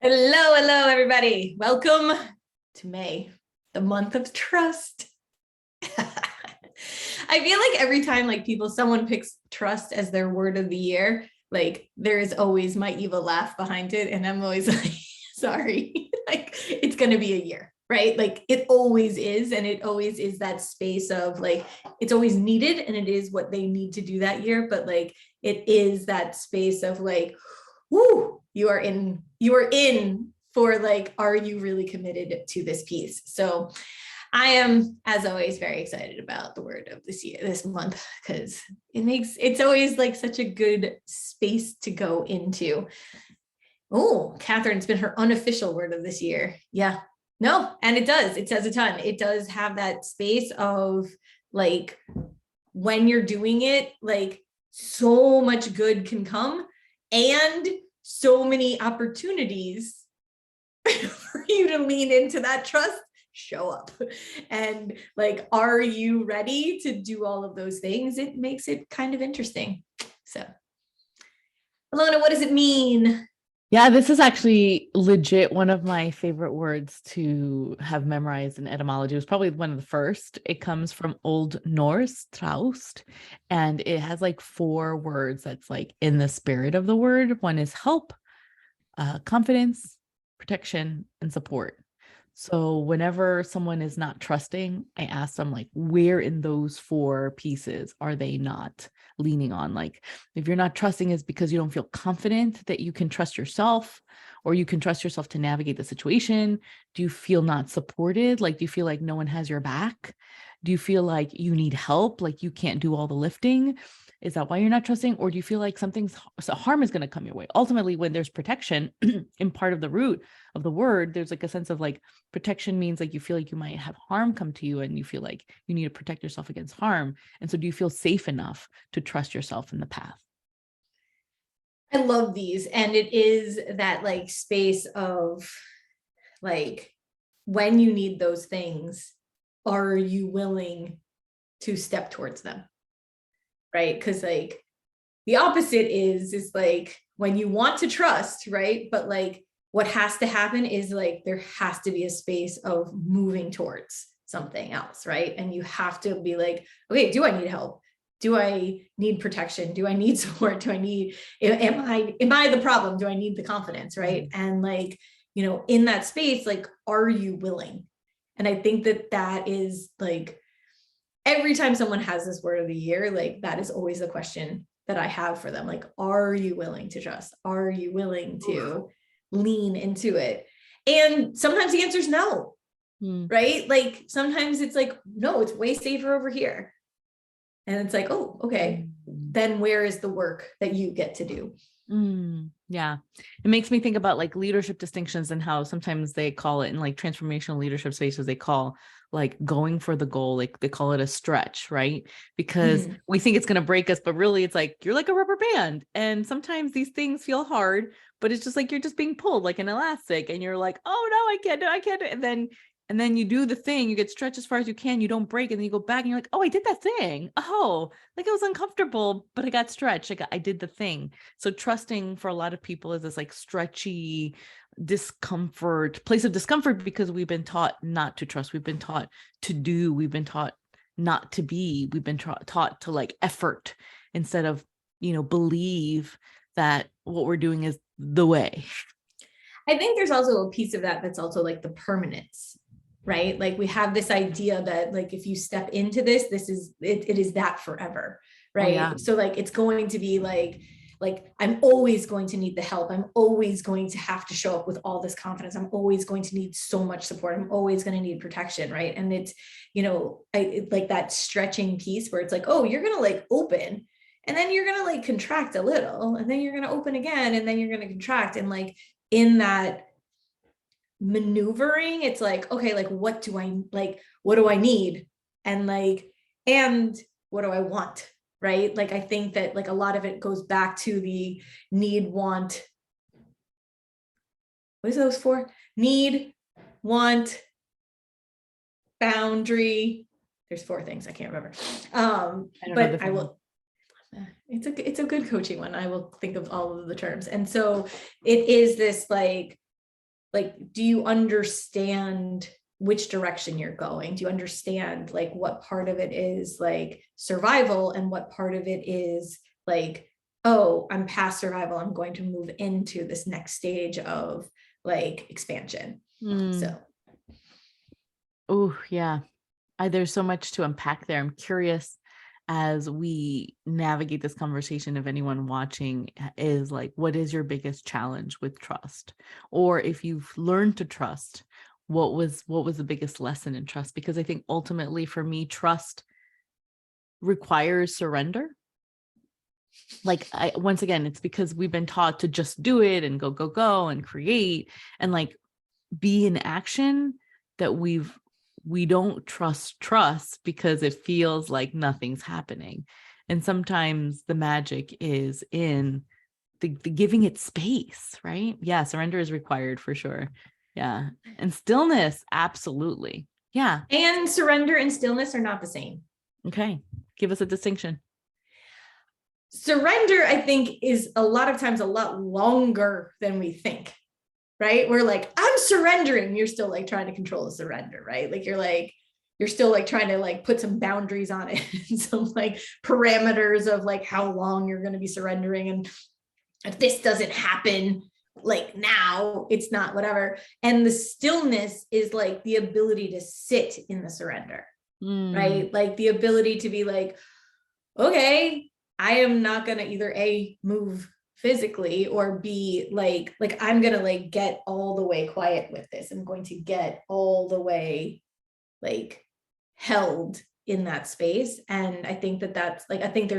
Hello, hello, everybody. Welcome to May, the month of trust. I feel like every time someone picks trust as their word of the year, there is always my evil laugh behind it. And I'm always like, sorry, it's going to be a year, right? It always is. And it always is that space of it's always needed and it is what they need to do that year. But it is that space of whoo, you are in for are you really committed to this piece? So I am, as always, very excited about the word of this month, because it's always such a good space to go into. Oh, Catherine's been her unofficial word of this year. Yeah, no, and it says a ton. It does have that space of when you're doing it, so much good can come and so many opportunities for you to lean into that trust show up. And are you ready to do all of those things? It makes it kind of interesting. So Alona, what does it mean? Yeah, this is actually legit one of my favorite words to have memorized in etymology. It was probably one of the first. It comes from Old Norse, traust, and it has 4 words that's in the spirit of the word. One is help, confidence, protection, and support. So whenever someone is not trusting, I ask them where in those 4 pieces are they not leaning on? If you're not trusting, is because you don't feel confident that you can trust yourself, or you can trust yourself to navigate the situation. Do you feel not supported? Do you feel like no one has your back? Do you feel like you need help? You can't do all the lifting? Is that why you're not trusting? Or do you feel like harm is going to come your way? Ultimately, when there's protection in part of the root of the word, there's a sense of protection means you feel like you might have harm come to you and you feel like you need to protect yourself against harm. And so do you feel safe enough to trust yourself in the path? I love these. And it is that space of when you need those things, are you willing to step towards them? Right? Because the opposite is when you want to trust, right? But what has to happen is there has to be a space of moving towards something else, right? And you have to be okay, do I need help? Do I need protection? Do I need support? Do I need, am I the problem? Do I need the confidence, right? And in that space, are you willing? And I think that is every time someone has this word of the year, that is always the question that I have for them. Are you willing to trust? Are you willing to lean into it? And sometimes the answer is no, right? Sometimes it's no, it's way safer over here. And it's oh, okay, then where is the work that you get to do? Yeah. It makes me think about leadership distinctions and how sometimes they call it in transformational leadership spaces, they call going for the goal, they call it a stretch, right? Because we think it's going to break us, but really it's you're like a rubber band. And sometimes these things feel hard, but it's just you're just being pulled like an elastic and you're oh no, I can't do it. And then you do the thing, you get stretched as far as you can, you don't break, and then you go back and you're oh, I did that thing. Oh, it was uncomfortable, but I got stretched. I did the thing. So trusting for a lot of people is this stretchy discomfort, place of discomfort, because we've been taught not to trust. We've been taught to do. We've been taught not to be. We've been taught to effort instead of, believe that what we're doing is the way. I think there's also a piece of that that's also the permanence, right? We have this idea that if you step into this is it is that forever, right? Oh, yeah. So it's going to be I'm always going to need the help. I'm always going to have to show up with all this confidence. I'm always going to need so much support. I'm always going to need protection, right? And it's that stretching piece where it's oh, you're gonna open, and then you're gonna contract a little, and then you're gonna open again, and then you're gonna contract, and in that maneuvering, it's okay, what do I need, and what do I want, right? I think that a lot of it goes back to the need, want, what is those for? Need, want, boundary. There's 4 things I can't remember. But I will. It's a good coaching one. I will think of all of the terms. And so it is this like, do you understand which direction you're going? Do you understand like what part of it is like survival and what part of it is like, oh, I'm past survival, I'm going to move into this next stage of like expansion. So oh yeah, there's so much to unpack there. I'm curious as we navigate this conversation, if anyone watching is like, what is your biggest challenge with trust? Or if you've learned to trust, what was the biggest lesson in trust? Because I think ultimately for me, trust requires surrender. Like once again, it's because we've been taught to just do it and go and create and like be in action that we don't trust because it feels like nothing's happening. And sometimes the magic is in the giving it space, right? Yeah, surrender is required for sure. Yeah. And stillness, absolutely. Yeah. and surrender and stillness are not the same. Okay. Give us a distinction. Surrender, I think, is a lot of times a lot longer than we think, right? We're like, I'm surrendering. You're still like trying to control the surrender, right? Like you're still like trying to like put some boundaries on it, some like parameters of like how long you're going to be surrendering. And if this doesn't happen, like now, it's not whatever. And the stillness is like the ability to sit in the surrender, right? Like the ability to be like, okay, I am not going to either A, move physically, or B, like I'm going to like get all the way quiet with this. I'm going to get all the way like held in that space. And I think that's like, I think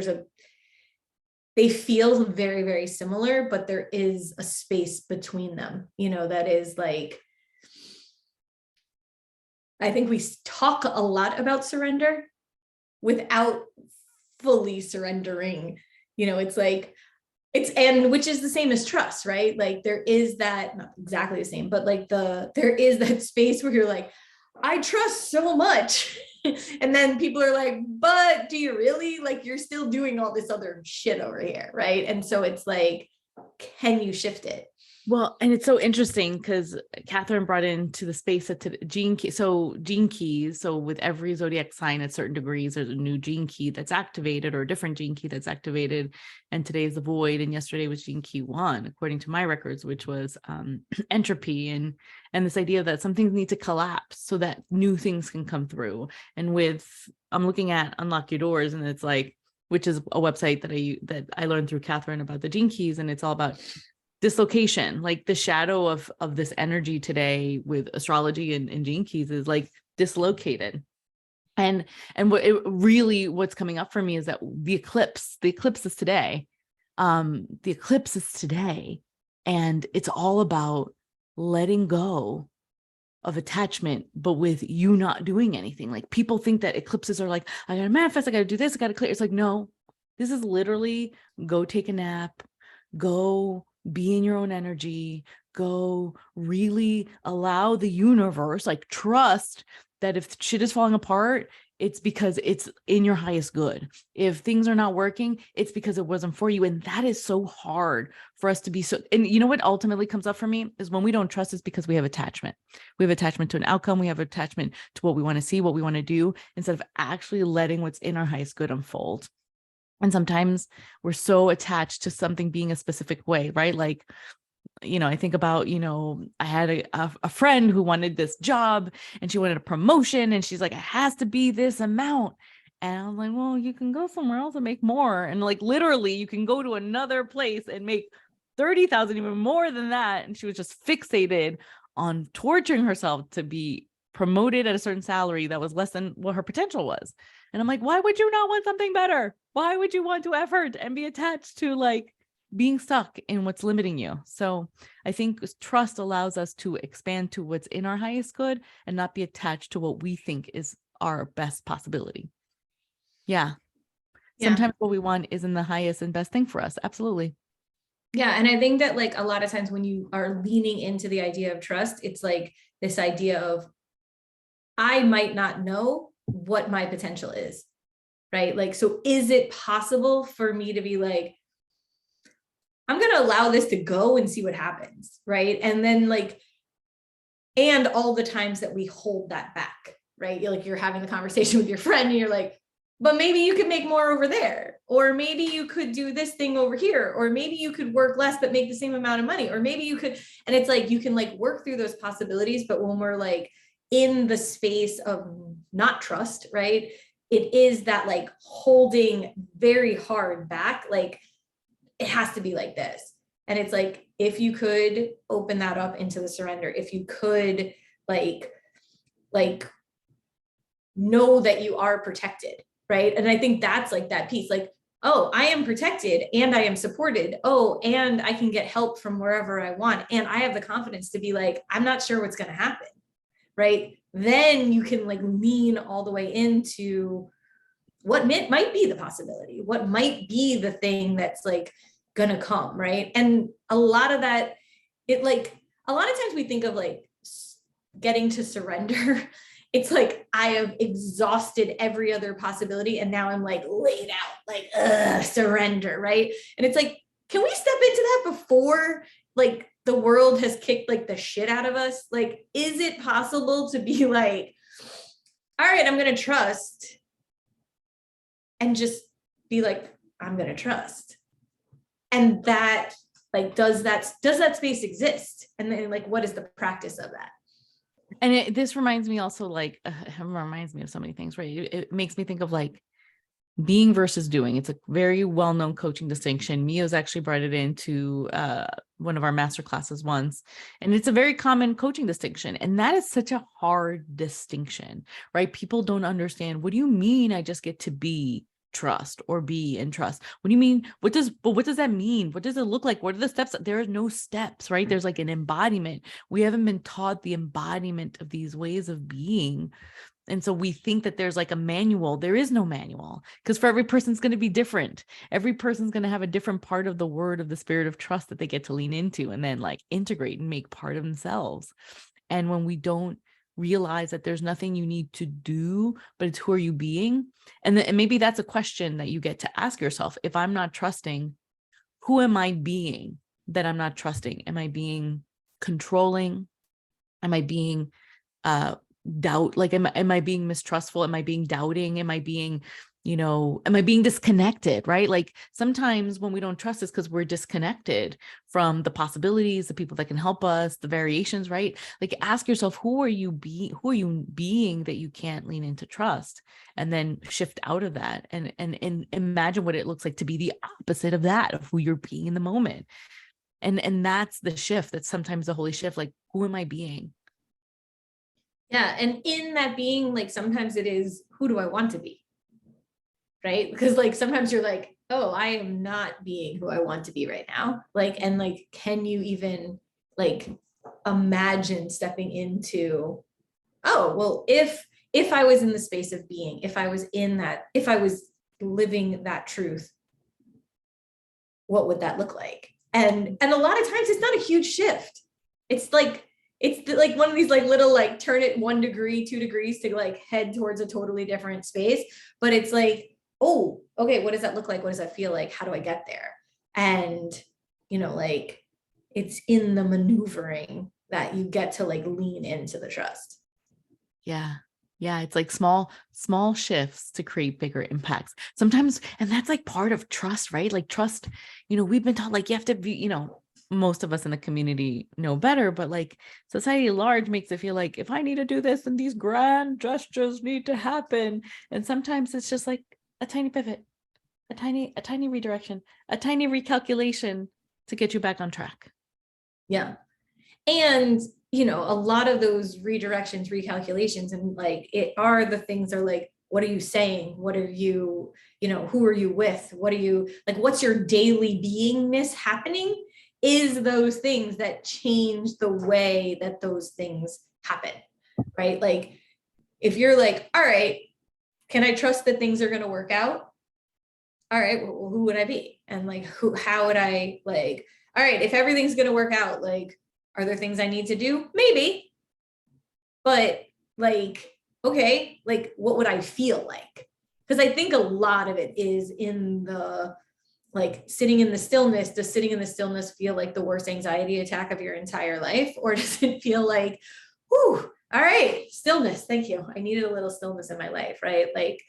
they feel very, very similar, but there is a space between them, you know, that is like, I think we talk a lot about surrender without fully surrendering. You know, it's like, and which is the same as trust, right? Like there is that, not exactly the same, but like there is that space where you're like, I trust so much. And then people are like, but do you really? Like you're still doing all this other shit over here, right? And so it's like, can you shift it? Well, and it's so interesting because Catherine brought into the space that gene key. So gene keys. So with every zodiac sign at certain degrees, there's a new gene key that's activated or a different gene key that's activated. And today is the void. And yesterday was gene key 1, according to my records, which was entropy and this idea that some things need to collapse so that new things can come through. And I'm looking at Unlock Your Doors, and it's like, which is a website that I learned through Catherine about the gene keys, and it's all about dislocation. Like the shadow of this energy today with astrology and gene keys is like dislocated. And what's coming up for me is that the eclipse is today. The eclipse is today, and it's all about letting go of attachment, but with you not doing anything. Like people think that eclipses are like, I gotta manifest, I gotta do this, I gotta clear. It's like, no, this is literally go take a nap, go be in your own energy, go really allow the universe, like trust that if shit is falling apart, it's because it's in your highest good. If things are not working, it's because it wasn't for you. And that is so hard for us to be so, and you know what ultimately comes up for me is when we don't trust, is because we have attachment. We have attachment to an outcome. We have attachment to what we want to see, what we want to do, instead of actually letting what's in our highest good unfold. And sometimes we're so attached to something being a specific way, right? Like, you know, I think about, you know, I had a friend who wanted this job and she wanted a promotion and she's like, it has to be this amount. And I was like, well, you can go somewhere else and make more. And like, literally you can go to another place and make 30,000, even more than that. And she was just fixated on torturing herself to be promoted at a certain salary that was less than what her potential was. And I'm like, why would you not want something better? Why would you want to effort and be attached to like being stuck in what's limiting you? So I think trust allows us to expand to what's in our highest good and not be attached to what we think is our best possibility. Yeah. Sometimes what we want isn't the highest and best thing for us. Absolutely. Yeah. And I think that like a lot of times when you are leaning into the idea of trust, it's like this idea of, I might not know what my potential is, right? Like, so is it possible for me to be like, I'm going to allow this to go and see what happens, right? And then like, And all the times that we hold that back, right? You're having the conversation with your friend and you're like, but maybe you could make more over there, or maybe you could do this thing over here, or maybe you could work less but make the same amount of money, or maybe you could. And it's like you can like work through those possibilities, but when we're like in the space of not trust, right, it is that like holding very hard back, like it has to be like this. And it's like, if you could open that up into the surrender, if you could like know that you are protected, right? And I think that's like that piece, like, oh, I am protected and I am supported. Oh, and I can get help from wherever I want. And I have the confidence to be like, I'm not sure what's going to happen, right? Then you can like lean all the way into what might be the possibility, what might be the thing that's like gonna come, right? And a lot of that, it like, a lot of times we think of like getting to surrender. It's like, I have exhausted every other possibility and now I'm like laid out, like, surrender, right? And it's like, can we step into that before like the world has kicked like the shit out of us? Like, is it possible to be like, all right, I'm gonna trust, and just be like, I'm gonna trust? And that like, does that space exist? And then like, what is the practice of that? And this reminds me also, like, it reminds me of so many things, right? It makes me think of like being versus doing. It's a very well-known coaching distinction. Mia's actually brought it into one of our master classes once, and it's a very common coaching distinction. And that is such a hard distinction, right? People don't understand. What do you mean I just get to be trust or be in trust? What do you mean? What does that mean? What does it look like? What are the steps? There are no steps, right? There's like an embodiment. We haven't been taught the embodiment of these ways of being. And so we think that there's like a manual. There is no manual, because for every person, it's going to be different. Every person's going to have a different part of the word of the spirit of trust that they get to lean into and then like integrate and make part of themselves. And when we don't realize that there's nothing you need to do, but it's who are you being? And maybe that's a question that you get to ask yourself. If I'm not trusting, who am I being that I'm not trusting? Am I being controlling? Am I being doubt? Like, am I being mistrustful? Am I being doubting? Am I being, am I being disconnected, right? Like sometimes when we don't trust, it's because we're disconnected from the possibilities, the people that can help us, the variations, right? Like ask yourself, who are you being that you can't lean into trust? And then shift out of that and imagine what it looks like to be the opposite of that, of who you're being in the moment. And that's the shift. That's sometimes the holy shift. Like, who am I being? Yeah. And in that being, like, sometimes it is, who do I want to be? Right. Because like, sometimes you're like, oh, I am not being who I want to be right now. Like, and like, can you even like imagine stepping into, oh, well, if I was in the space of being, if I was in that, if I was living that truth, what would that look like? And a lot of times it's not a huge shift. It's like one of these like little like turn it 1 degree, 2 degrees to like head towards a totally different space. But it's like, oh, okay, what does that look like? What does that feel like? How do I get there? And like, it's in the maneuvering that you get to like lean into the trust. Yeah. Yeah. It's like small shifts to create bigger impacts sometimes. And that's like part of trust, right? Like trust, we've been taught like you have to be, most of us in the community know better, but like society at large makes it feel like if I need to do this, then these grand gestures need to happen. And sometimes it's just like a tiny pivot, a tiny redirection, a tiny recalculation to get you back on track. Yeah. And a lot of those redirections, recalculations, and like it are the things are like, what are you saying? What are you, who are you with? What are you like, what's your daily beingness happening? Is those things that change the way that those things happen, right? Like if you're like, all right, can I trust that things are going to work out? All right, well, who would I be? And like, how would I like, all right, if everything's going to work out, like, are there things I need to do? Maybe. But like, okay, like what would I feel like? Because I think a lot of it is in the like sitting in the stillness. Does sitting in the stillness feel like the worst anxiety attack of your entire life? Or does it feel like, Whew. All right. Stillness. Thank you. I needed a little stillness in my life, right? Like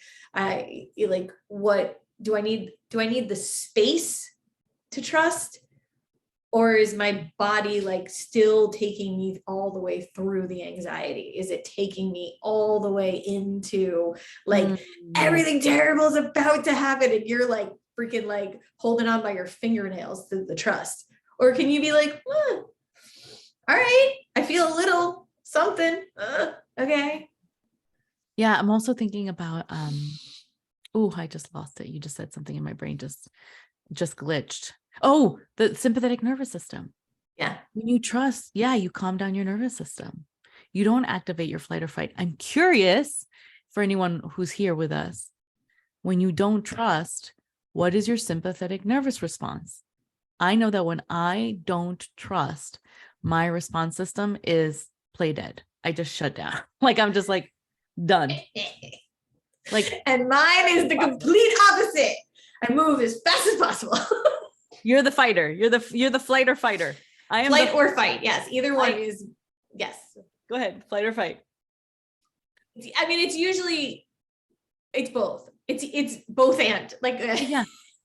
what do I need? Do I need the space to trust? Or is my body like still taking me all the way through the anxiety? Is it taking me all the way into like everything terrible is about to happen and you're like freaking like holding on by your fingernails to the trust? Or can you be like, all right, I feel a little something. Okay. Yeah, I'm also thinking about oh, I just lost it. You just said something in my brain just glitched. Oh, the sympathetic nervous system. Yeah. When you trust, yeah, you calm down your nervous system. You don't activate your flight or fight. I'm curious for anyone who's here with us. When you don't trust, what is your sympathetic nervous response? I know that when I don't trust, my response system is play dead. I just shut down. Like I'm just like done. Like, and mine is the complete opposite. I move as fast as possible. You're the fighter. You're the flight or fighter. I am flight or fight. Yes, either one is yes. Go ahead, flight or fight. I mean, it's both. It's both and like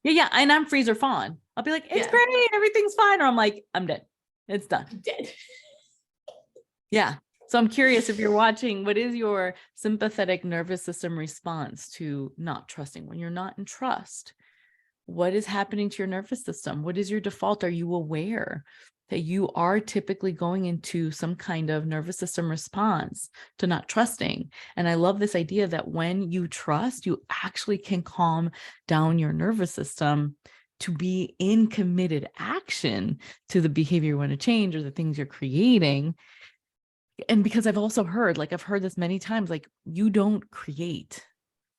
yeah. And I'm freeze or fawn. I'll be like, it's great, everything's fine, or I'm like, I'm dead. It's done. I'm dead. Yeah. So I'm curious if you're watching, what is your sympathetic nervous system response to not trusting? When you're not in trust, what is happening to your nervous system? What is your default? Are you aware that you are typically going into some kind of nervous system response to not trusting? And I love this idea that when you trust, you actually can calm down your nervous system to be in committed action to the behavior you want to change or the things you're creating. And because I've also heard, like I've heard this many times, like you don't create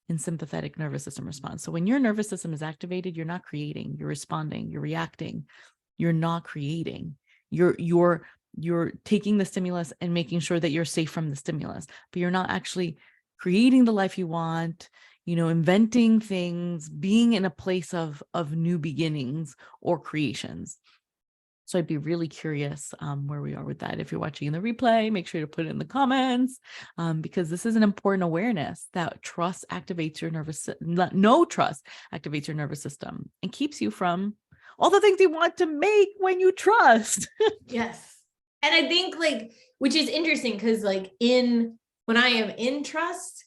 in sympathetic nervous system response. So when your nervous system is activated, you're not creating, you're responding, you're reacting, you're not creating. You're taking the stimulus and making sure that you're safe from the stimulus, but you're not actually creating the life you want, inventing things, being in a place of new beginnings or creations. So I'd be really curious where we are with that. If you're watching in the replay, make sure to put it in the comments because this is an important awareness that trust activates your no trust activates your nervous system and keeps you from all the things you want to make when you trust. Yes. And I think which is interesting because when I am in trust,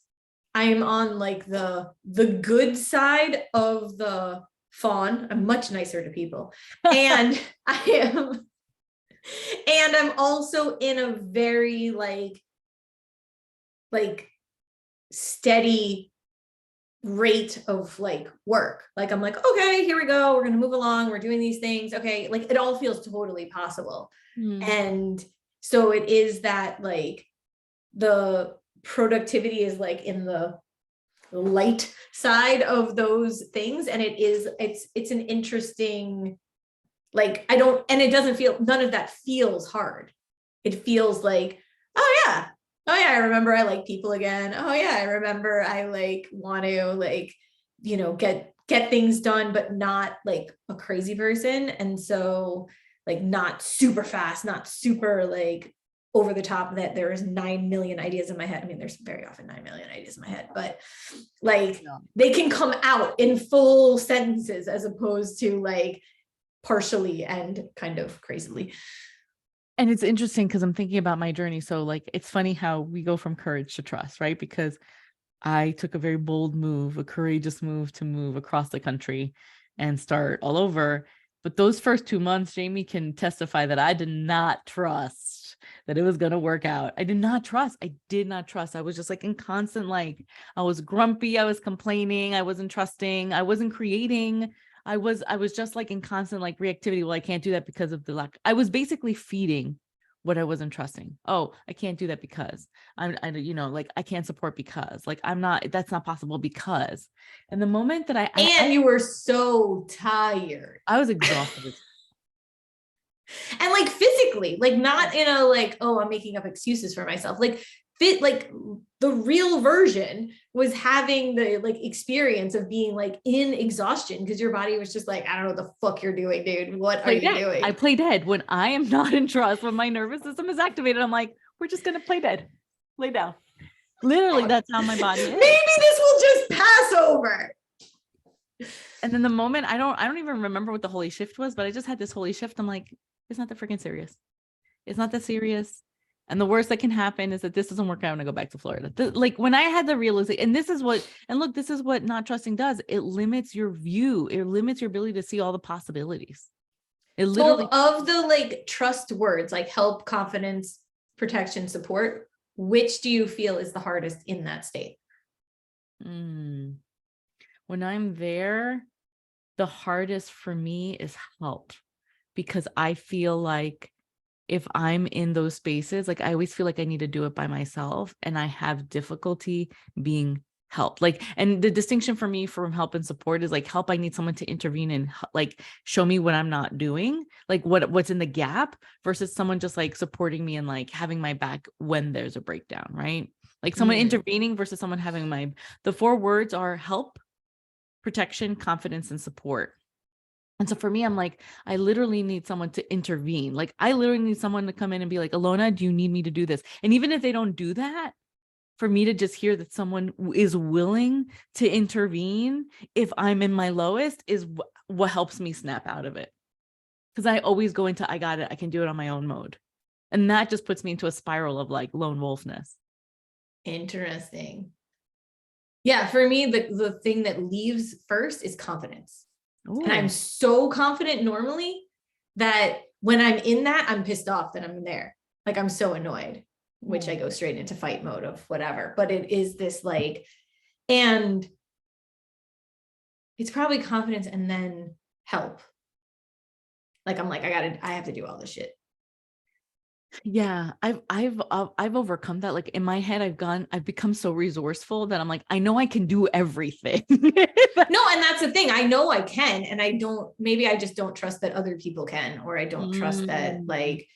I am on the good side of the fawn. I'm much nicer to people. And I'm also in a very steady rate of work. I'm like, okay, here we go. We're going to move along. We're doing these things. Okay. It all feels totally possible. And so it is that the productivity is in the light side of those things. And it's an interesting, and it doesn't feel, none of that feels hard. It feels like, oh yeah, I remember I like people again. Oh yeah, I remember I want to get things done, but not a crazy person. And so not super fast, not super over the top that there's 9 million ideas in my head. I mean, there's very often 9 million ideas in my head, but they can come out in full sentences as opposed to partially and kind of crazily. And it's interesting because I'm thinking about my journey. So it's funny how we go from courage to trust, right? Because I took a very bold move, a courageous move to move across the country and start all over. But those first 2 months, Jamie can testify that I did not trust that it was going to work out. I did not trust. I was just in constant, I was grumpy. I was complaining. I wasn't trusting. I wasn't creating. I was just in constant reactivity. Well, I can't do that because of the lack. I was basically feeding what I wasn't trusting. Oh, I can't do that because I can't support because that's not possible because. And the moment that you were so tired. I was exhausted. And physically, not in a oh, I'm making up excuses for myself. The real version was having the experience of being in exhaustion because your body was just I don't know what the fuck you're doing, dude. What are you doing? I play dead when I am not in trust, when my nervous system is activated. I'm like, We're just going to play dead. Lay down. Literally, that's how my body is. Maybe this will just pass over. And then the moment I don't even remember what the holy shift was, but I just had this holy shift. I'm like, it's not that freaking serious. It's not that serious. And the worst that can happen is that this doesn't work out and I go back to Florida. Like when I had the realization, and this is what not trusting does. It limits your view. It limits your ability to see all the possibilities. It literally of the like trust words, like help, confidence, protection, support, which do you feel is the hardest in that state? When I'm there, the hardest for me is help, because I feel like if I'm in those spaces, like I always feel like I need to do it by myself and I have difficulty being helped. Like, and the distinction for me from help and support is like help, I need someone to intervene and like show me what I'm not doing, like what's in the gap, versus someone just like supporting me and like having my back when there's a breakdown, right? Like someone intervening versus someone having the 4 words are help, protection, confidence, and support. And so for me, I'm like, I literally need someone to intervene. Like I literally need someone to come in and be like, Alona, do you need me to do this? And even if they don't do that, for me to just hear that someone is willing to intervene if I'm in my lowest is what helps me snap out of it. Because I always go into, I got it, I can do it on my own mode. And that just puts me into a spiral of like lone wolfness. Interesting. Yeah, for me, the thing that leaves first is confidence. Ooh. And I'm so confident normally that when I'm in that, I'm pissed off that I'm there. Like I'm so annoyed, which I go straight into fight mode of whatever. But it is this like, and it's probably confidence and then help. Like I'm like, I have to do all this shit. Yeah, I've overcome that. Like in my head, I've become so resourceful that I'm like, I know I can do everything. No, and that's the thing. I know I can, and maybe I just don't trust that other people can, or I don't trust that like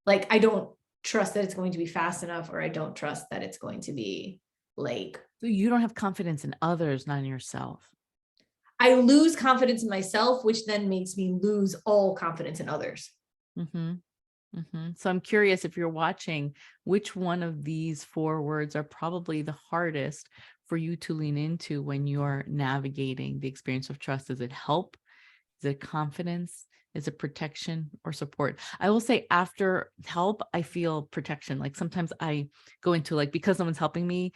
I don't trust that it's going to be fast enough, or I don't trust that it's going to be like. So you don't have confidence in others, not in yourself. I lose confidence in myself, which then makes me lose all confidence in others. So I'm curious, if you're watching, which one of these 4 words are probably the hardest for you to lean into when you're navigating the experience of trust? Is it help? Is it confidence? Is it protection or support? I will say after help, I feel protection. Like sometimes I go into like, because someone's helping me,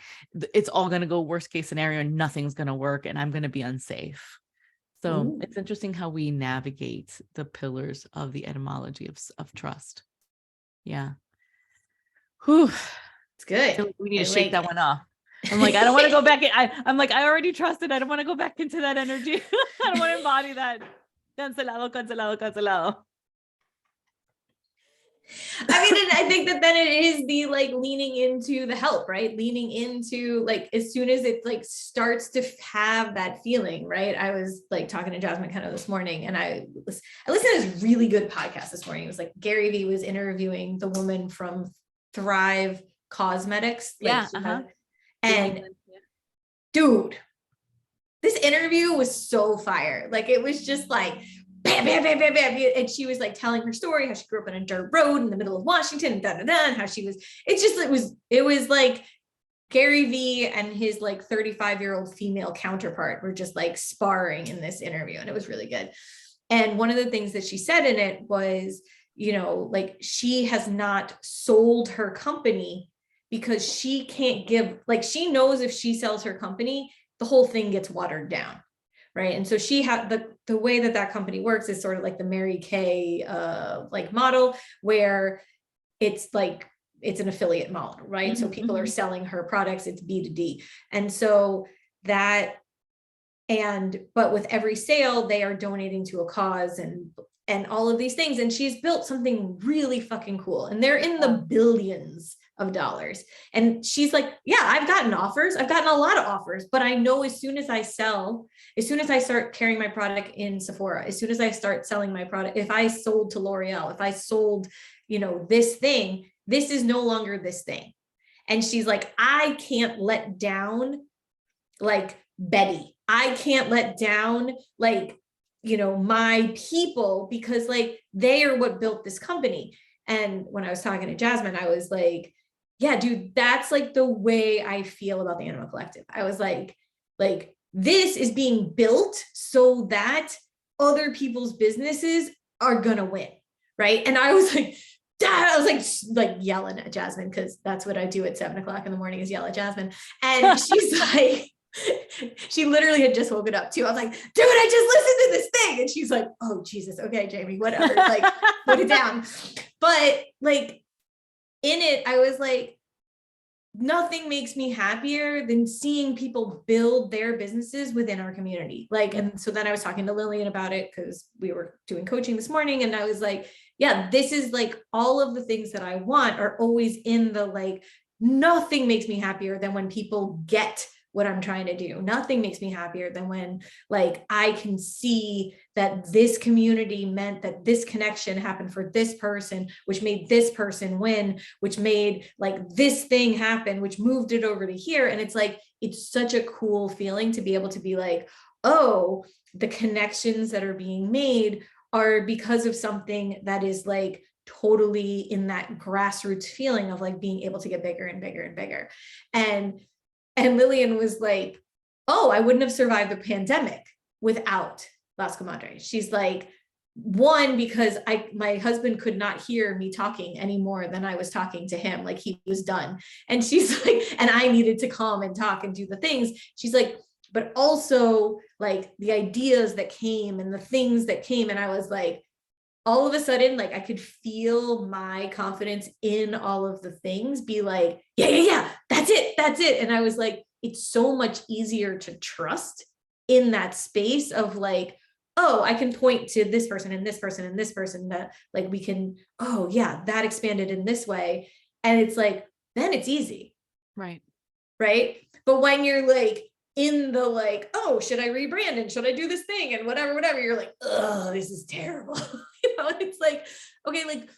it's all going to go worst case scenario and nothing's going to work and I'm going to be unsafe. So it's interesting how we navigate the pillars of the etymology of trust. Yeah. Whew. It's good. Like we need to shake that one off. I'm like, I don't want to go back. I'm like, I already trusted. I don't want to go back into that energy. I don't want to embody that. Cancelado, cancelado, cancelado. I mean, and I think that then it is the like leaning into the help, right? Leaning into like, as soon as it like starts to have that feeling, right? I was like talking to Jasmine kind of this morning, and I listened to this really good podcast this morning. It was like Gary Vee was interviewing the woman from Thrive Cosmetics. Like, and dude, this interview was so fire. Like it was just like bam, bam, bam, bam, bam. And she was like telling her story, how she grew up on a dirt road in the middle of Washington, and how she was, it was like Gary Vee and his like 35-year-old female counterpart were just like sparring in this interview. And it was really good. And one of the things that she said in it was, you know, like she has not sold her company because she can't give, like she knows if she sells her company, the whole thing gets watered down. Right. And so she had the way that company works is sort of like the Mary Kay like model, where it's like, it's an affiliate model, right? So people are selling her products, it's B2D. And so but with every sale, they are donating to a cause and all of these things. And she's built something really fucking cool. And they're in the billions of dollars. And she's like, yeah, I've gotten offers. I've gotten a lot of offers, but I know as soon as I start carrying my product in Sephora, as soon as I start selling my product, if I sold to L'Oreal, if I sold, you know, this thing, this is no longer this thing. And she's like, I can't let down like Betty. I can't let down like, you know, my people, because like they are what built this company. And when I was talking to Jasmine, I was like, yeah, dude, that's like the way I feel about the Anima Collective. I was like this is being built so that other people's businesses are gonna win, right? And I was like, Dad, I was like yelling at Jasmine, because that's what I do at 7 o'clock in the morning, is yell at Jasmine. And she's like, she literally had just woken up too. I was like, dude, I just listened to this thing. And she's like, oh Jesus, okay, Jamie, whatever, like put it down. But like in it, I was like, nothing makes me happier than seeing people build their businesses within our community. Like, and so then I was talking to Lillian about it, because we were doing coaching this morning, and I was like, yeah, this is like all of the things that I want are always in the, like, nothing makes me happier than when people get what I'm trying to do. Nothing makes me happier than when, like, I can see that this community meant that this connection happened for this person, which made this person win, which made like this thing happen, which moved it over to here. And it's like, it's such a cool feeling to be able to be like, oh, the connections that are being made are because of something that is like totally in that grassroots feeling of like being able to get bigger and bigger and bigger. And Lillian was like, oh, I wouldn't have survived the pandemic without Las Comadres. She's like, one, because my husband could not hear me talking any more than I was talking to him. Like, he was done. And she's like, and I needed to calm and talk and do the things. She's like, but also like the ideas that came and the things that came. And I was like, all of a sudden, like, I could feel my confidence in all of the things be like, yeah, that's it. And I was like, it's so much easier to trust in that space of like, oh, I can point to this person and this person and this person that like we can, oh yeah, that expanded in this way. And it's like, then it's easy. Right. But when you're like in the like, oh, should I rebrand and should I do this thing and whatever, you're like, oh, this is terrible. It's like, okay, like,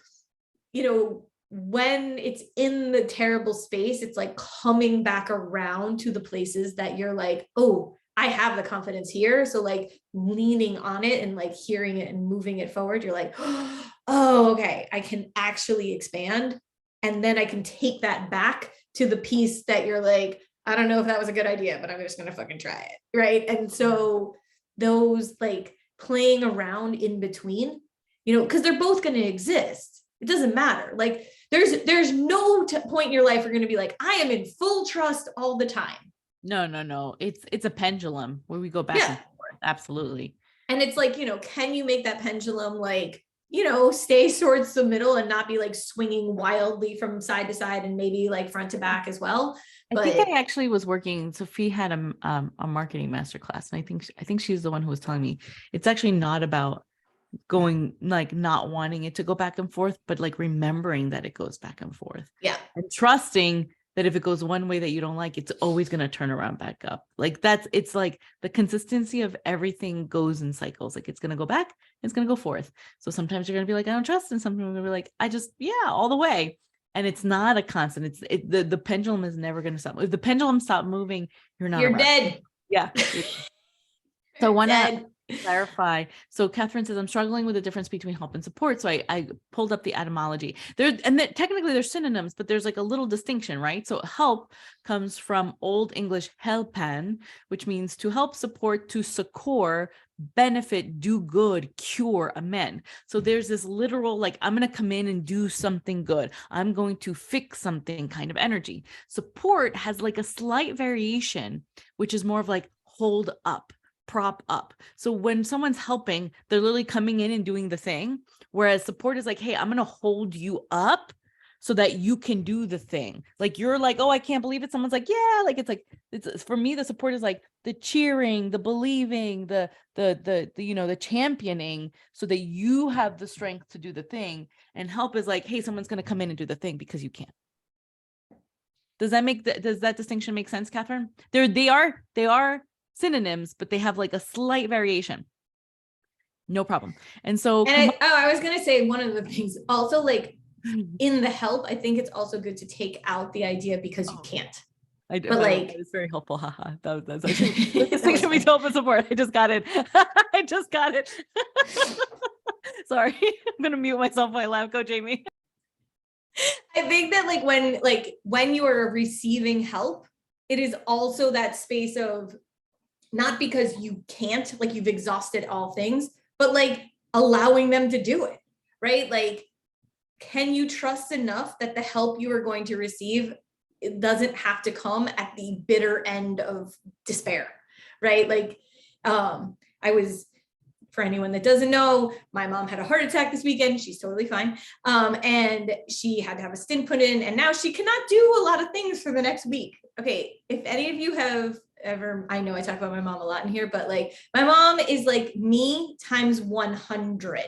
when it's in the terrible space, it's like coming back around to the places that you're like, oh, I have the confidence here. So like leaning on it and like hearing it and moving it forward, you're like, oh, okay, I can actually expand. And then I can take that back to the piece that you're like, I don't know if that was a good idea, but I'm just going to fucking try it. Right. And so those like playing around in between, because they're both going to exist. It doesn't matter. Like there's no point in your life you're going to be like, I am in full trust all the time. No. It's a pendulum where we go back and forth. Absolutely. And it's like, can you make that pendulum like, stay towards the middle and not be like swinging wildly from side to side and maybe like front to back as well. I think I actually was working. Sophie had a marketing masterclass, and I think she's the one who was telling me it's actually not about going like not wanting it to go back and forth, but like remembering that it goes back and forth. Yeah. And trusting that if it goes one way that you don't like, it's always going to turn around back up. Like it's like the consistency of everything goes in cycles. Like it's going to go back, it's going to go forth. So sometimes you're going to be like, I don't trust. And sometimes you're going to be like, I just, all the way. And it's not a constant. The pendulum is never going to stop. If the pendulum stops moving, you're dead. Yeah. So I want to clarify. So Catherine says, I'm struggling with the difference between help and support. So I pulled up the etymology there, and technically they're synonyms, but there's like a little distinction, right? So help comes from Old English helpan, which means to help, support, to succor, benefit, do good, cure, amend. So there's this literal, like, I'm going to come in and do something good. I'm going to fix something kind of energy. Support has like a slight variation, which is more of like hold up, prop up. So when someone's helping, they're literally coming in and doing the thing. Whereas support is like, hey, I'm going to hold you up so that you can do the thing. Like you're like, oh, I can't believe it. Someone's like, yeah, like it's for me, the support is like the cheering, the believing, the championing so that you have the strength to do the thing. And help is like, hey, someone's going to come in and do the thing because you can. Does that distinction make sense, Catherine? They are synonyms, but they have like a slight variation. No problem. And so I was gonna say one of the things also, like in the help, I think it's also good to take out the idea because you can't. I do, but like it's very helpful. Haha. That's actually the distinction we told for support. I just got it. Sorry, I'm gonna mute myself while I laugh. Go, Jamie. I think that when you are receiving help, it is also that space of not because you can't, like you've exhausted all things, but like allowing them to do it, right? Like, can you trust enough that the help you are going to receive, it doesn't have to come at the bitter end of despair, right? Like, I was, for anyone that doesn't know, my mom had a heart attack this weekend. She's totally fine. And she had to have a stent put in, and now she cannot do a lot of things for the next week. Okay, if any of you have ever, I know I talk about my mom a lot in here, but like my mom is like me times 100.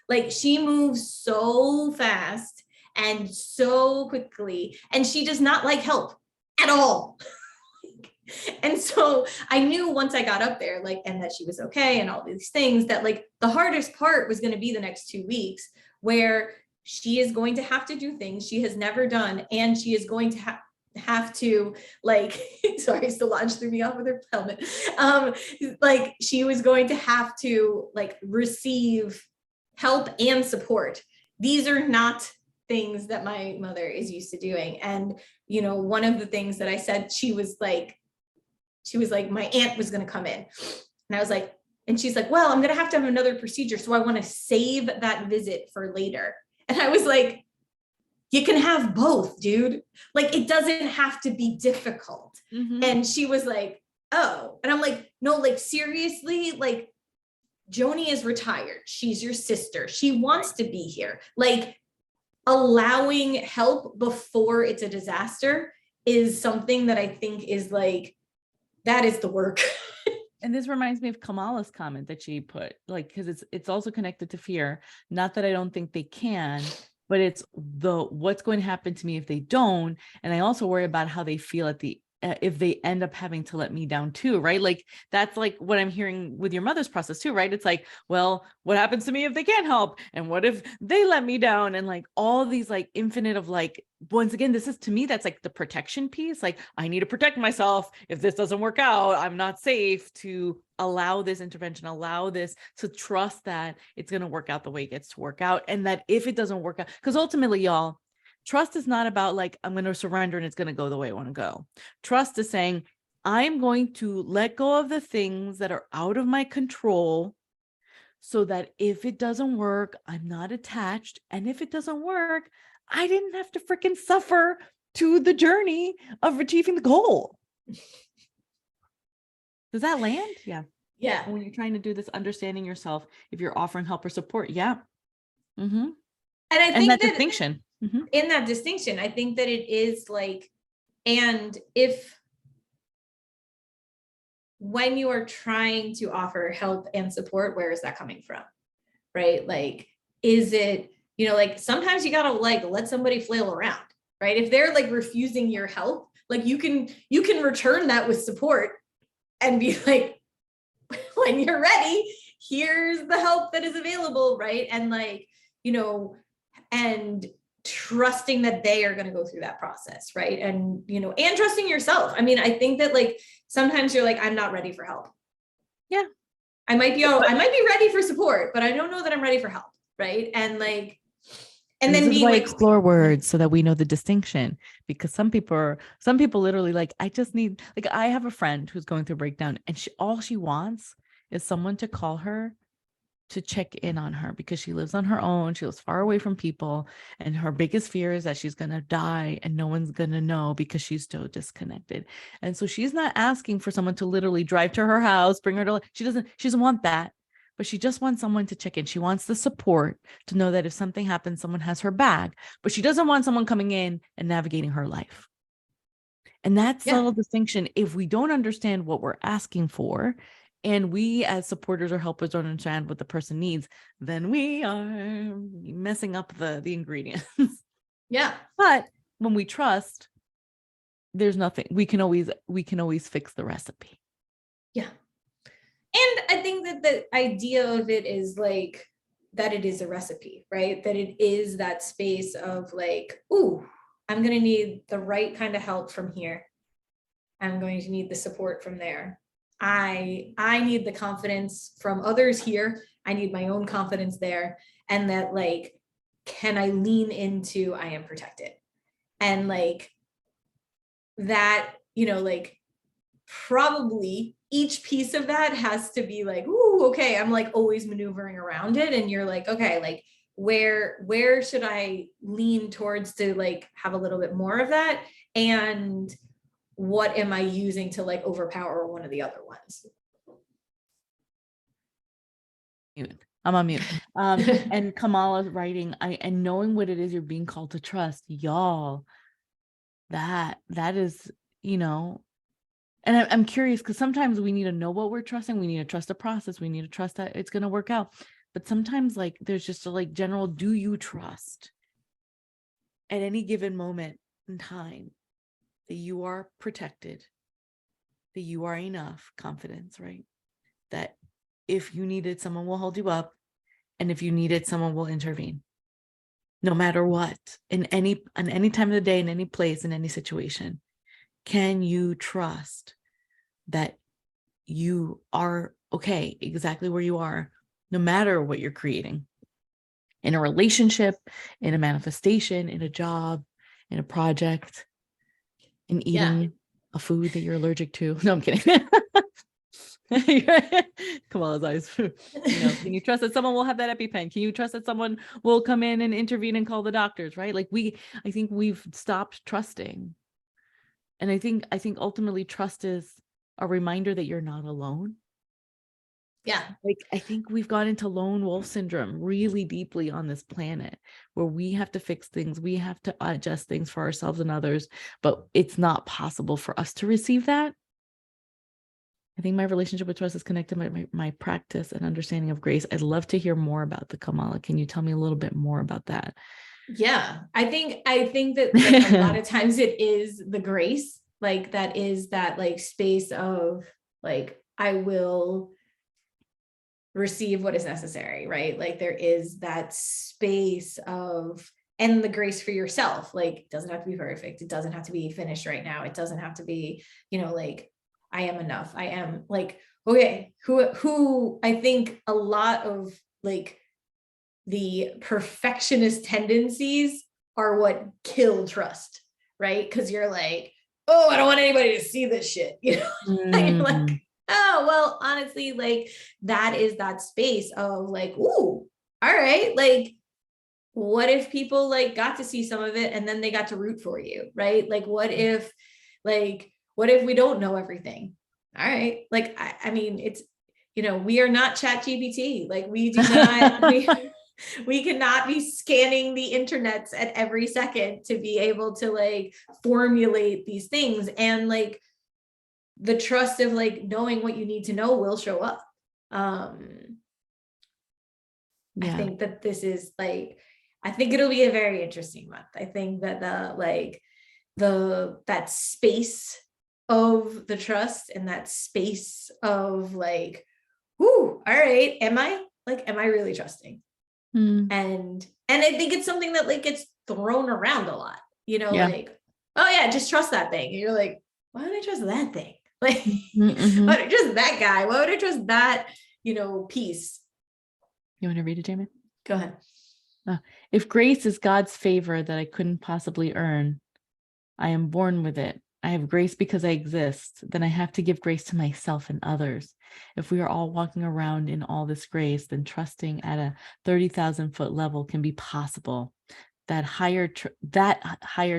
Like she moves so fast and so quickly, and she does not like help at all. And so I knew once I got up there, like, and that she was okay and all these things, that like the hardest part was going to be the next 2 weeks, where she is going to have to do things she has never done. And she is going to have to like, sorry, Solange threw me off with her helmet. Like she was going to have to like receive help and support. These are not things that my mother is used to doing. And, you know, one of the things that I said, she was like, my aunt was going to come in. And I was like, and she's like, well, I'm going to have another procedure. So I want to save that visit for later. And I was like, you can have both, dude. Like, it doesn't have to be difficult. Mm-hmm. And she was like, oh, and I'm like, no, like, seriously, like, Joni is retired. She's your sister. She wants to be here. Like, allowing help before it's a disaster is something that I think is like, that is the work. And this reminds me of Kamala's comment that she put, like, because it's also connected to fear. Not that I don't think they can, but it's what's going to happen to me if they don't. And I also worry about how they feel if they end up having to let me down too, right? Like, that's like what I'm hearing with your mother's process too, right? It's like, well, what happens to me if they can't help? And what if they let me down? And like all these like infinite of like, once again, this is to me, that's like the protection piece. Like, I need to protect myself. If this doesn't work out, I'm not safe to allow this intervention, allow this, to trust that it's going to work out the way it gets to work out. And that if it doesn't work out, because ultimately, y'all, trust is not about like, I'm going to surrender and it's going to go the way I want to go. Trust is saying, I'm going to let go of the things that are out of my control so that if it doesn't work, I'm not attached. And if it doesn't work, I didn't have to freaking suffer to the journey of achieving the goal. Does that land? Yeah. Yeah. When you're trying to do this, understanding yourself, if you're offering help or support. Yeah. Mm-hmm. And I think that distinction. Mm-hmm. In that distinction, I think that it is like, and if when you are trying to offer help and support, where is that coming from? Right? Like, is it, you know, like sometimes you gotta like let somebody flail around, right? If they're like refusing your help, like you can return that with support and be like, when you're ready, here's the help that is available, right? And like, you know, and trusting that they are going to go through that process, right? And, you know, and trusting yourself. I mean, I think that like sometimes you're like, I'm not ready for help. Yeah. I might be ready for support, but I don't know that I'm ready for help, right? And like, and then being like, explore words so that we know the distinction, because some people literally like, I just need, like, I have a friend who's going through a breakdown and all she wants is someone to call her to check in on her, because she lives on her own. She lives far away from people. And her biggest fear is that she's going to die and no one's going to know because she's so disconnected. And so she's not asking for someone to literally drive to her house, bring her to, she doesn't want that, but she just wants someone to check in. She wants the support to know that if something happens, someone has her back, but she doesn't want someone coming in and navigating her life. And that subtle distinction, if we don't understand what we're asking for, and we as supporters or helpers don't understand what the person needs, then we are messing up the ingredients. Yeah. But when we trust, there's nothing, we can always fix the recipe. Yeah. And I think that the idea of it is like that it is a recipe, right? That it is that space of like, ooh, I'm going to need the right kind of help from here. I'm going to need the support from there. I need the confidence from others here. I need my own confidence there. And that like, can I lean into, I am protected, And like that, you know, like probably each piece of that has to be like, ooh, okay, I'm like always maneuvering around it. And you're like, okay, like where should I lean towards to like have a little bit more of that? And what am I using to like overpower one of the other ones? I'm on mute. And Kamala's writing, and knowing what it is you're being called to trust, y'all, that is, you know, and I'm curious because sometimes we need to know what we're trusting. We need to trust the process. We need to trust that it's going to work out. But sometimes like there's just a like general, do you trust at any given moment in time that you are protected, that you are enough, confidence, right? That if you needed, someone will hold you up. And if you need it, someone will intervene. No matter what, in any time of the day, in any place, in any situation. Can you trust that you are okay exactly where you are, no matter what you're creating? In a relationship, in a manifestation, in a job, in a project, in eating a food that you're allergic to. No, I'm kidding. Kamala's eyes. You know, can you trust that someone will have that EpiPen? Can you trust that someone will come in and intervene and call the doctors, right? Like I think we've stopped trusting. And I think ultimately trust is a reminder that you're not alone. Yeah. Like I think we've gone into lone wolf syndrome really deeply on this planet, where we have to fix things, we have to adjust things for ourselves and others, but it's not possible for us to receive that. I think my relationship with trust is connected to my practice and understanding of grace. I'd love to hear more about the Kamala. Can you tell me a little bit more about that? Yeah, I think that like a lot of times it is the grace, like that is that like space of like I will receive what is necessary, right? Like there is that space of, and the grace for yourself, like it doesn't have to be perfect, it doesn't have to be finished right now, it doesn't have to be, you know, like I am enough, I am like, okay, who I think a lot of like the perfectionist tendencies are what kill trust, right? Because you're like, oh, I don't want anybody to see this shit, you know. You're like, oh, well, honestly, like that is that space of like, ooh, all right, like what if people like got to see some of it and then they got to root for you, right? Like what if we don't know everything? All right, like I mean, it's, you know, we are not Chat GPT, like we do not we cannot be scanning the internets at every second to be able to like formulate these things. And like the trust of like knowing what you need to know will show up. I think that this is like, I think it'll be a very interesting month. I think that that space of the trust and that space of like, whoo, all right, am I really trusting? And I think it's something that like gets thrown around a lot, you know, like, oh yeah, just trust that thing. And you're like, why would I trust that thing? Like, why would I trust that guy? Why would I trust that, you know, piece? You want to read it, Jamie? Go ahead. If grace is God's favor that I couldn't possibly earn, I am born with it. I have grace because I exist. Then I have to give grace to myself and others. If we are all walking around in all this grace, then trusting at a 30,000-foot level can be possible. That higher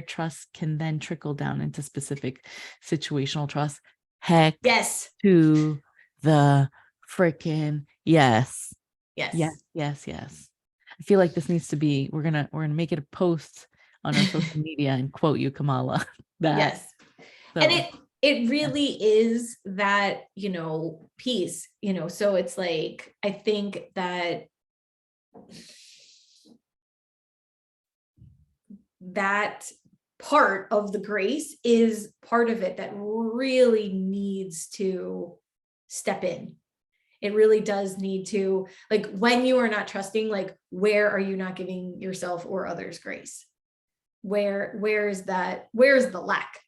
trust can then trickle down into specific situational trust. Heck, yes, to the freaking yes. Yes. Yes. Yes. Yes. I feel like this needs to be, we're gonna make it a post on our social media and quote you, Kamala. Yes. So, and it really is that, you know, piece, you know, so it's like, I think that part of the grace is part of it that really needs to step in. It really does need to, like, when you are not trusting, like, where are you not giving yourself or others grace? Where is the lack?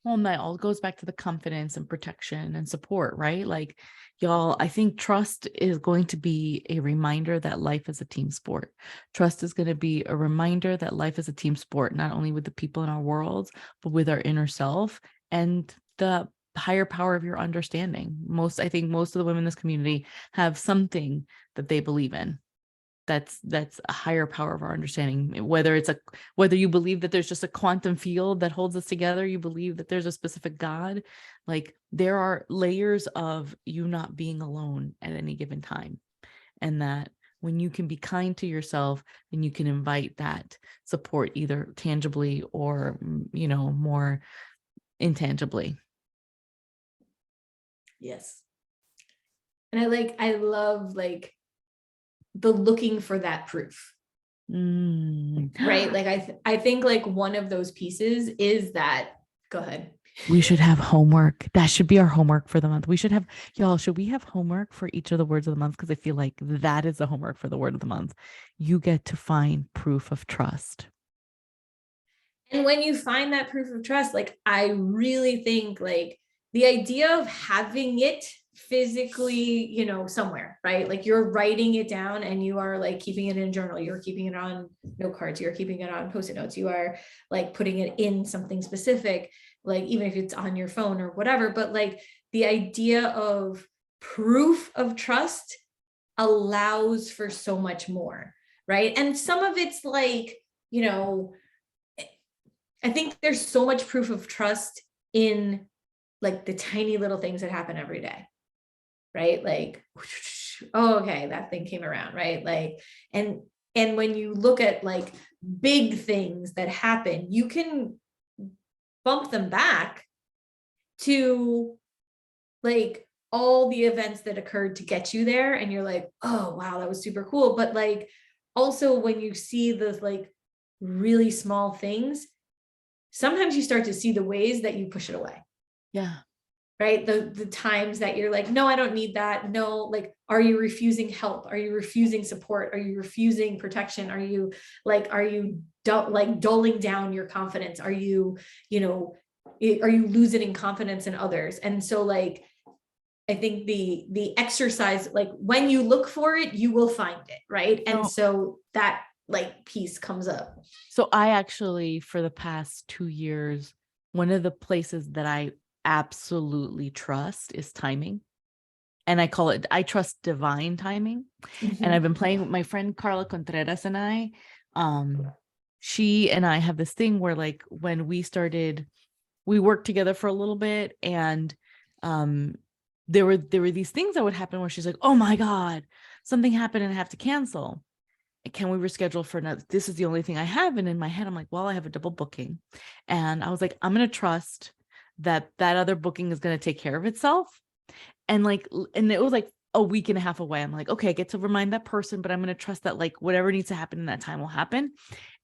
Well, and that all goes back to the confidence and protection and support, right? Like, y'all, I think trust is going to be a reminder that life is a team sport. Trust is going to be a reminder that life is a team sport, not only with the people in our worlds, but with our inner self and the higher power of your understanding. I think most of the women in this community have something that they believe in. That's a higher power of our understanding, whether you believe that there's just a quantum field that holds us together, you believe that there's a specific God, like there are layers of you not being alone at any given time, and that when you can be kind to yourself, then you can invite that support either tangibly or more intangibly. Yes. And I love like the looking for that proof. Right? Like I think like one of those pieces is that, go ahead. We should have homework. That should be our homework for the month. Should we have homework for each of the words of the month? Because I feel like that is the homework for the word of the month. You get to find proof of trust. And when you find that proof of trust, like I really think like the idea of having it physically, somewhere, right? Like you're writing it down and you are like keeping it in a journal, you're keeping it on note cards, you're keeping it on post-it notes, you are like putting it in something specific, like even if it's on your phone or whatever, but like the idea of proof of trust allows for so much more, right? And some of it's like, I think there's so much proof of trust in like the tiny little things that happen every day, right? Like, oh, okay, that thing came around, right? Like, and when you look at like big things that happen, you can bump them back to like all the events that occurred to get you there. And you're like, oh, wow, that was super cool. But like, also when you see those like really small things, sometimes you start to see the ways that you push it away. Yeah. Right. The times that you're like, no, I don't need that. No, like, are you refusing help? Are you refusing support? Are you refusing protection? Are you dulling down your confidence? Are you losing confidence in others? And so like, I think the exercise, like when you look for it, you will find it. Right. And so that like piece comes up. So I actually, for the past 2 years, one of the places that I absolutely trust is timing. And I trust divine timing. Mm-hmm. And I've been playing with my friend Carla Contreras and I, she and I have this thing where like when we worked together for a little bit, and there were these things that would happen where she's like, oh my God, something happened and I have to cancel. Can we reschedule for another? This is the only thing I have. And in my head, I'm like, well, I have a double booking. And I was like, I'm going to trust that other booking is going to take care of itself. And it was like a week and a half away. I'm like, okay, I get to remind that person, but I'm going to trust that like whatever needs to happen in that time will happen.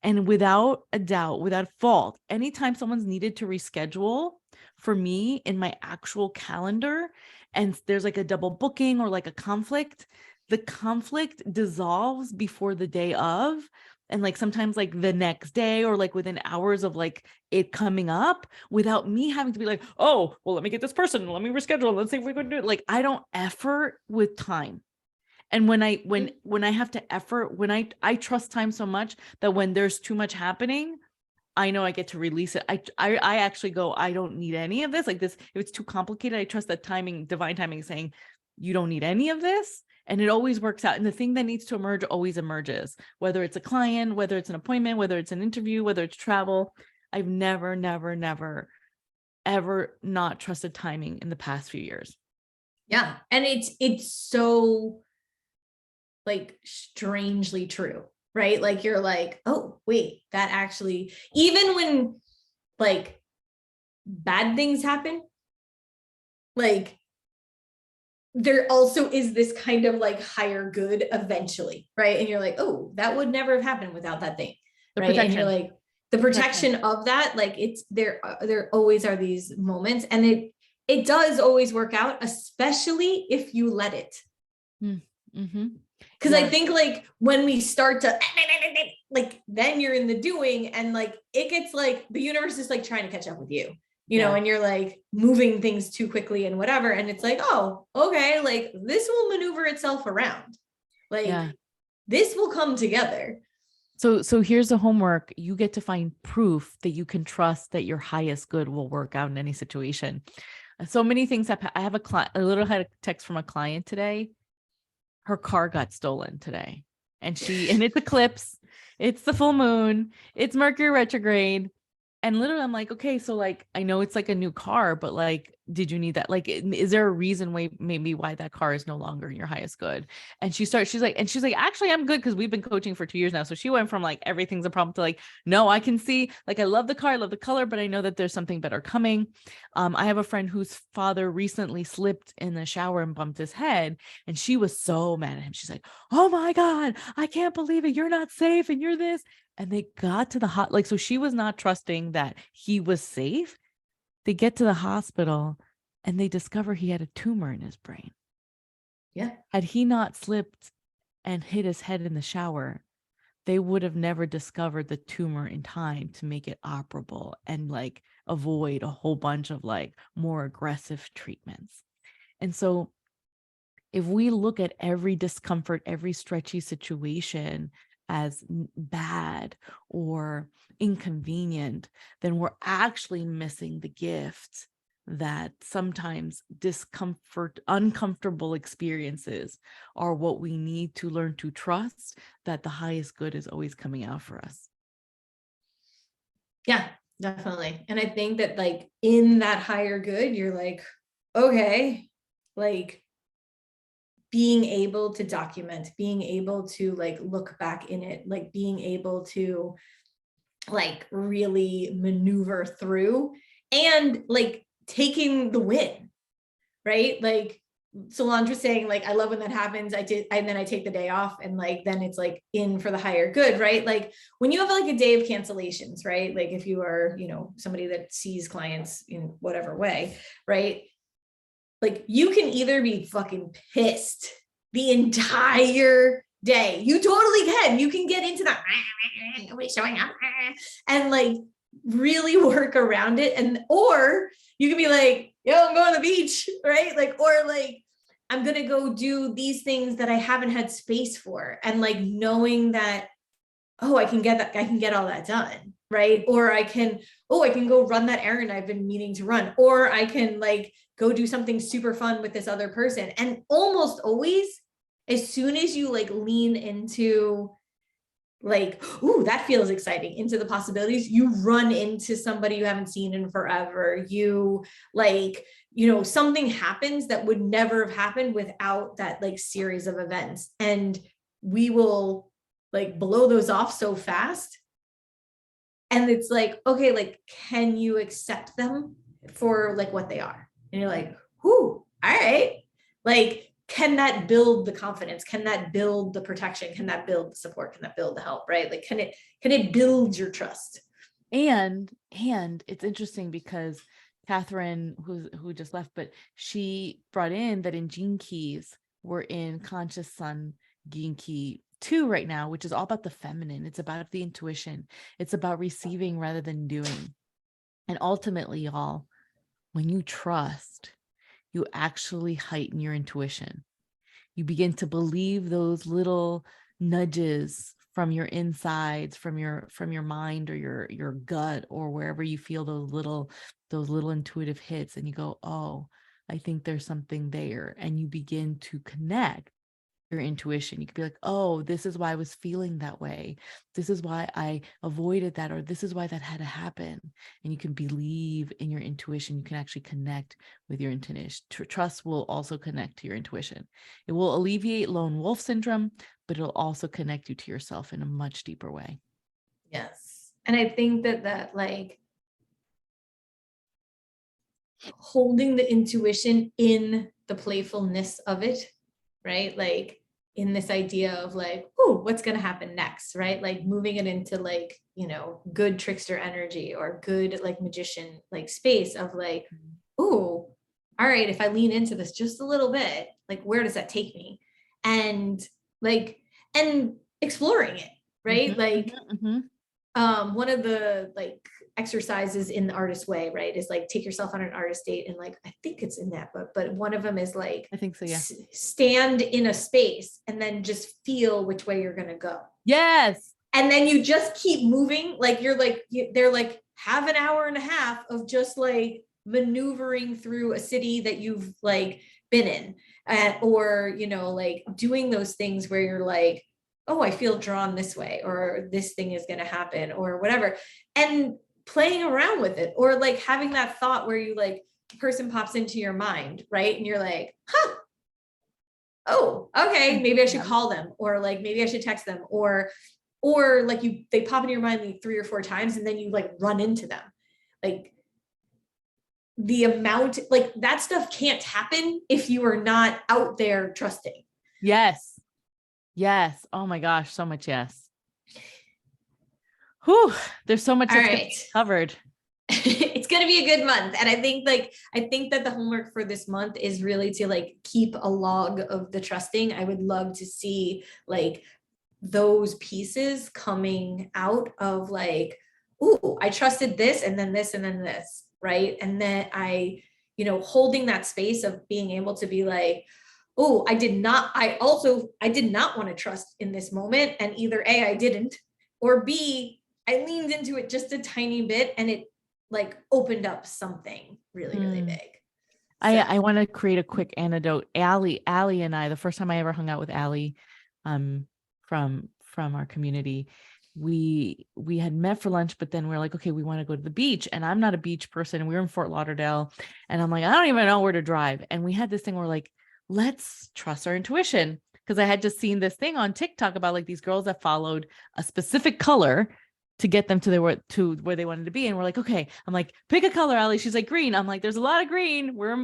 And without a doubt, without fault, anytime someone's needed to reschedule for me in my actual calendar, and there's like a double booking or like a conflict, the conflict dissolves before the day of, and like sometimes like the next day or like within hours of like it coming up, without me having to be like, oh, well, let me get this person, let me reschedule, let's see if we're going to do it. Like I don't effort with time. And when I have to effort, when I trust time so much that when there's too much happening, I know I get to release it. I actually go, I don't need any of this. Like this, if it's too complicated, I trust that timing, divine timing, saying you don't need any of this. And it always works out. And the thing that needs to emerge always emerges, whether it's a client, whether it's an appointment, whether it's an interview, whether it's travel. I've never, ever not trusted timing in the past few years. Yeah. And it's so like strangely true, right? Like you're like, oh, wait, that actually, even when like bad things happen, like there also is this kind of like higher good eventually, right? And you're like, oh, that would never have happened without that thing, right? And you're like, the protection of that, like it's there always are these moments, and it does always work out, especially if you let it. Mm-hmm. Because I think like when we start to like, then you're in the doing, and like it gets like the universe is like trying to catch up with you, you know, and you're like moving things too quickly and whatever. And it's like, oh, okay, like this will maneuver itself around. Like this will come together. So here's the homework. You get to find proof that you can trust that your highest good will work out in any situation. So many things happen. I have a client, I literally had a text from a client today. Her car got stolen today. And it's eclipse, it's the full moon, it's Mercury retrograde. And literally I'm like, okay, so like, I know it's like a new car, but like, did you need that? Like, is there a reason maybe why that car is no longer your highest good? And she's like, actually, I'm good. Cause we've been coaching for 2 years now. So she went from like, everything's a problem to like, no, I can see, like, I love the car, I love the color, but I know that there's something better coming. I have a friend whose father recently slipped in the shower and bumped his head. And she was so mad at him. She's like, oh my God, I can't believe it. You're not safe. And you're this. And they got to the like, so she was not trusting that he was safe. They get to the hospital and they discover he had a tumor in his brain. Yeah. Had he not slipped and hit his head in the shower, they would have never discovered the tumor in time to make it operable and like avoid a whole bunch of like more aggressive treatments. And so if we look at every discomfort, every stretchy situation as bad or inconvenient, then we're actually missing the gift that sometimes discomfort, uncomfortable experiences are what we need to learn to trust that the highest good is always coming out for us. Yeah, definitely. And I think that like in that higher good, you're like, okay, like being able to document, being able to like look back in it, like being able to like really maneuver through and like taking the win, right? Like Solandra's saying, like, I love when that happens. And then I take the day off and like, then it's like in for the higher good, right? Like when you have like a day of cancellations, right? Like if you are, you know, somebody that sees clients in whatever way, right? Like you can either be fucking pissed the entire day. You totally can. You can get into that nobody's showing up and like really work around it. And or you can be like, yo, I'm going to the beach, right? Like, or like, I'm gonna go do these things that I haven't had space for. And like knowing that, oh, I can get all that done, right? Or I can go run that errand I've been meaning to run, or I can like go do something super fun with this other person. And almost always, as soon as you like lean into like, ooh, that feels exciting, into the possibilities, you run into somebody you haven't seen in forever. You like, you know, something happens that would never have happened without that like series of events. And we will like blow those off so fast. And it's like, okay, like, can you accept them for like what they are? And you're like, whoo, all right. Like, can that build the confidence? Can that build the protection? Can that build the support? Can that build the help? Right? Like, can it build your trust? And it's interesting because Catherine, who just left, but she brought in that in Gene Keys, we're in Conscious Sun Gene Key 2 right now, which is all about the feminine. It's about the intuition. It's about receiving rather than doing. And ultimately, y'all, when you trust, you actually heighten your intuition. You begin to believe those little nudges from your insides, from your mind or your gut or wherever you feel those little intuitive hits, and you go, oh, I think there's something there. And you begin to connect your intuition. You could be like, oh, this is why I was feeling that way. This is why I avoided that, or this is why that had to happen. And you can believe in your intuition. You can actually connect with your intuition. Trust will also connect to your intuition. It will alleviate lone wolf syndrome, but it'll also connect you to yourself in a much deeper way. Yes. And I think that like holding the intuition in the playfulness of it, right? Like in this idea of like, oh, what's going to happen next, right? Like moving it into like, you know, good trickster energy or good like magician like space of like, oh, all right, if I lean into this just a little bit, like where does that take me? And like, and exploring it, right? Mm-hmm, like mm-hmm. one of the like exercises in the artist way, right? Is like take yourself on an artist date, and like I think it's in that book, but one of them is like I think so, yeah. Stand in a space and then just feel which way you're gonna go. Yes. And then you just keep moving, like they're like have an hour and a half of just like maneuvering through a city that you've like been in, or like doing those things where you're like, oh, I feel drawn this way, or this thing is going to happen, or whatever, and playing around with it, or like having that thought where you like person pops into your mind, right, and you're like, huh, oh, okay, maybe I should call them, or like maybe I should text them, or like they pop into your mind like 3 or 4 times, and then you like run into them. Like the amount, like that stuff can't happen if you are not out there trusting. Yes. Yes. Oh my gosh, so much yes. Whew, there's so much that's covered. It's going to be a good month. And I think that the homework for this month is really to like keep a log of the trusting. I would love to see like those pieces coming out of like, ooh, I trusted this, and then this, and then this, right? And then I, holding that space of being able to be like, oh, I did not want to trust in this moment. And either A, I didn't, or B, I leaned into it just a tiny bit, and it like opened up something really, really big. So. I want to create a quick anecdote. Allie and I, the first time I ever hung out with Allie, from our community, we had met for lunch, but then we're like, okay, we want to go to the beach, and I'm not a beach person. We were in Fort Lauderdale, and I'm like, I don't even know where to drive. And we had this thing where like, let's trust our intuition, because I had just seen this thing on TikTok about like these girls that followed a specific color to get them to where they wanted to be. And we're like, okay, I'm like, pick a color, Allie. She's like, green. I'm like, there's a lot of green. We're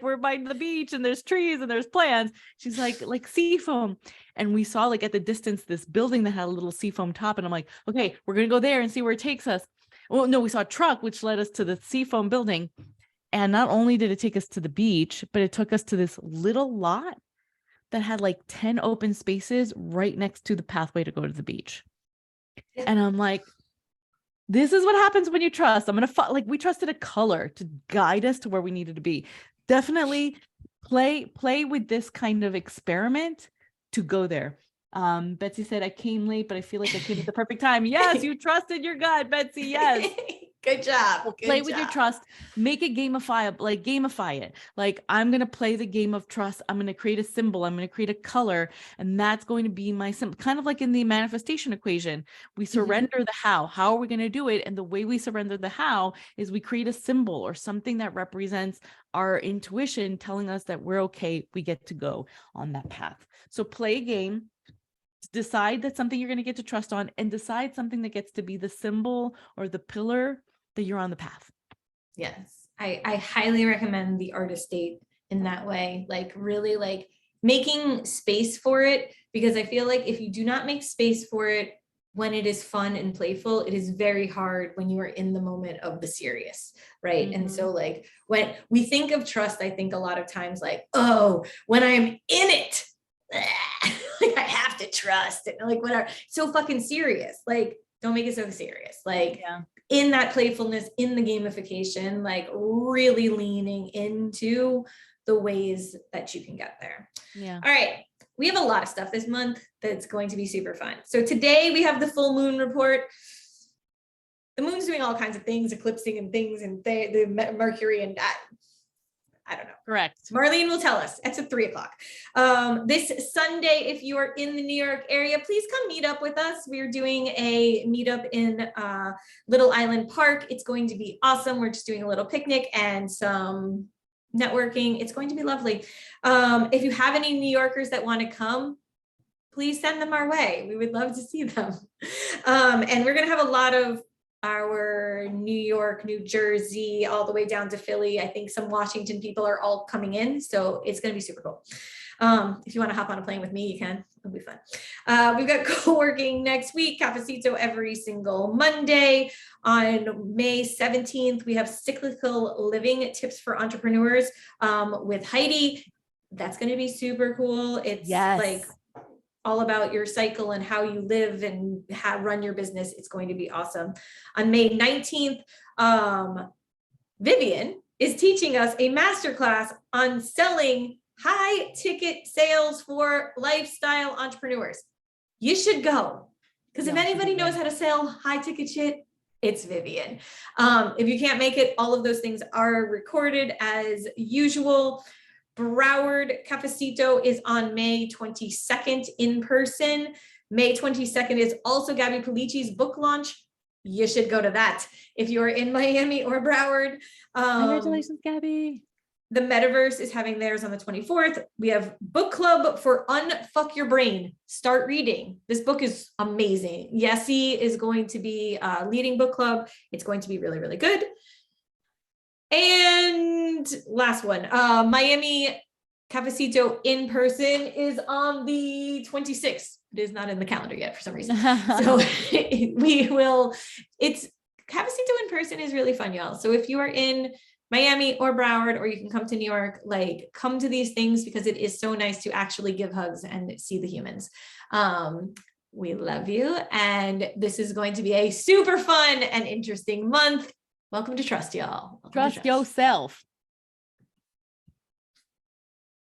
we're by the beach, and there's trees and there's plants. She's like sea foam. And we saw like at the distance, this building that had a little sea foam top. And I'm like, okay, we're going to go there and see where it takes us. Well, no, we saw a truck, which led us to the sea foam building. And not only did it take us to the beach, but it took us to this little lot that had like 10 open spaces right next to the pathway to go to the beach. And I'm like, this is what happens when you trust. I'm going to like, we trusted a color to guide us to where we needed to be. Definitely play with this kind of experiment to go there. Betsy said, I came late, but I feel like I came at the perfect time. Yes, you trusted your gut, Betsy. Yes. Good job. Play with your trust. Make it gamifiable, like gamify it. Like, I'm going to play the game of trust. I'm going to create a symbol. I'm going to create a color. And that's going to be my symbol, kind of like in the manifestation equation. We surrender the how. How are we going to do it? And the way we surrender the how is we create a symbol or something that represents our intuition telling us that we're okay. We get to go on that path. So play a game. Decide that's something you're going to get to trust on, and decide something that gets to be the symbol or the pillar that you're on the path. Yes. I highly recommend the artist date in that way, like really like making space for it, because I feel like if you do not make space for it when it is fun and playful, it is very hard when you are in the moment of the serious, right? And so like when we think of trust, I think a lot of times like, oh, when I'm in it, like I have to trust it, like whatever, so fucking serious, like don't make it so serious, like in that playfulness, in the gamification, like really leaning into the ways that you can get there. All right, we have a lot of stuff this month that's going to be super fun. So today we have the full moon report. The moon's doing all kinds of things, eclipsing and things, and the Mercury and I don't know. Correct. Marlene will tell us. It's at 3:00. This Sunday, if you are in the New York area, please come meet up with us. We're doing a meetup in Little Island Park. It's going to be awesome. We're just doing a little picnic and some networking. It's going to be lovely. If you have any New Yorkers that want to come, please send them our way. We would love to see them. And we're going to have a lot of our New York, New Jersey, all the way down to Philly. I think some Washington people are all coming in, so it's going to be super cool. If you want to hop on a plane with me, you can. It'll be fun. We've got co-working next week, Cafecito every single Monday. On May 17th, we have cyclical living tips for entrepreneurs with Heidi. That's going to be super cool. It's like all about your cycle and how you live and run your business. It's going to be awesome. On May 19th, Vivian is teaching us a masterclass on selling high ticket sales for lifestyle entrepreneurs. You should go, because if anybody knows how to sell high ticket shit, it's Vivian. If you can't make it, all of those things are recorded as usual. Broward Cafecito is on May 22nd in person. May 22nd is also Gabby Polici's book launch. You should go to that if you're in Miami or Broward. Congratulations, Gabby. The Metaverse is having theirs on the 24th. We have book club for Unfuck Your Brain. Start reading. This book is amazing. Yessie is going to be leading book club. It's going to be really, really good. And last one, Miami Cafecito in person is on the 26th. It is not in the calendar yet for some reason. So it's Cafecito in person is really fun, y'all. So if you are in Miami or Broward, or you can come to New York, like come to these things, because it is so nice to actually give hugs and see the humans. We love you. And this is going to be a super fun and interesting month. Welcome to Trust, y'all. Trust yourself.